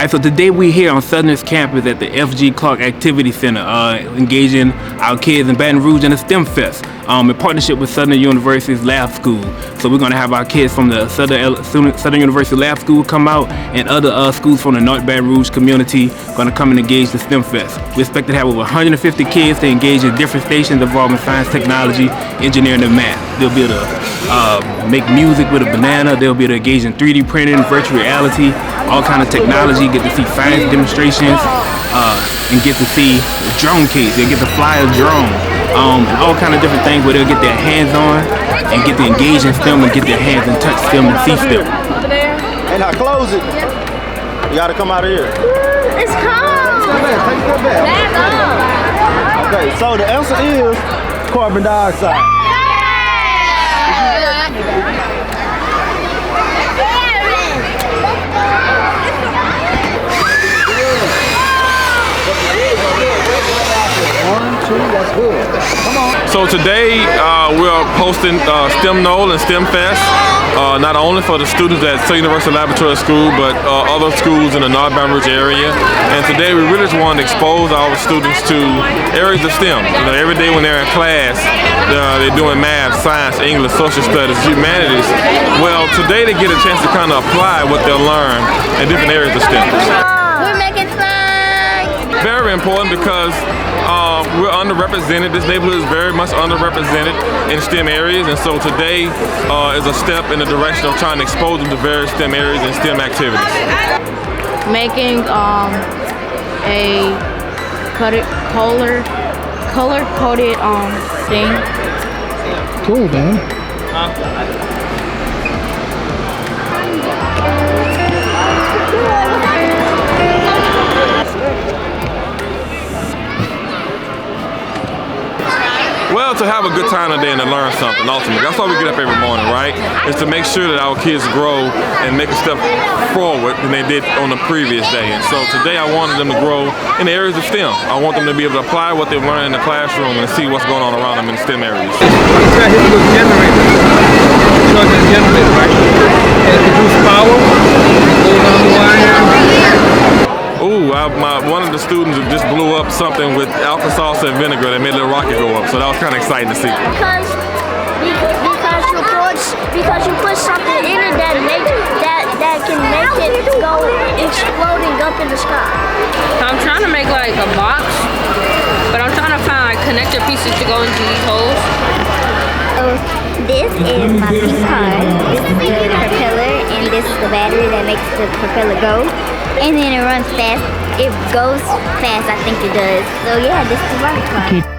Alright, so today we're here on Southern's campus at the F.G. Clark Activity Center, engaging our kids in Baton Rouge in a STEM Fest, in partnership with Southern University's Lab School. So we're going to have our kids from the Southern University Lab School come out, and other schools from the North Baton Rouge community going to come and engage the STEM Fest. We expect to have over 150 kids to engage in different stations involving science, technology, engineering, and math. They'll be able to make music with a banana. They'll be able to engage in 3D printing, virtual reality, all kind of technology, get to see science demonstrations, and get to see drone kits. They'll get to fly a drone, and all kind of different things where they'll get their hands on and get to engage in STEM and get their hands and touch STEM and see STEM. And I close it. You gotta come out of here. It's cold. Take a step back. Okay, so the answer is carbon dioxide. So today we're hosting STEM Nola and STEM Fest, not only for the students at Southern University Laboratory School, but other schools in the North Baton Rouge area. And today we really just want to expose our students to areas of STEM. You know, every day when they're in class, they're doing math, science, English, social studies, humanities. Well, today they get a chance to kind of apply what they'll learn in different areas of STEM. We're making fun. Very important because we're underrepresented. This neighborhood is very much underrepresented in STEM areas, and so today is a step in the direction of trying to expose them to various STEM areas and STEM activities. Making a color-coded thing. Cool, man. Well, to have a good time today and to learn something, ultimately. That's why we get up every morning, right? Is to make sure that our kids grow and make a step forward than they did on the previous day. And so today I wanted them to grow in the areas of STEM. I want them to be able to apply what they've learned in the classroom and see what's going on around them in STEM areas. He's got his little generator. Charge the generator, right? And it produces power. Goes on the wire. Ooh, one of the students just blew up something with alka-salsa and vinegar that made a little rocket go up, so that was kind of exciting to see. Because you put something in it that can make it go exploding up in the sky. I'm trying to make like a box, but I'm trying to find like connector pieces to go into these holes. So this is my piece card. This is the propeller, and this is the battery that makes the propeller go. And then it runs fast. It goes fast, I think it does. So yeah, this is the rocket car.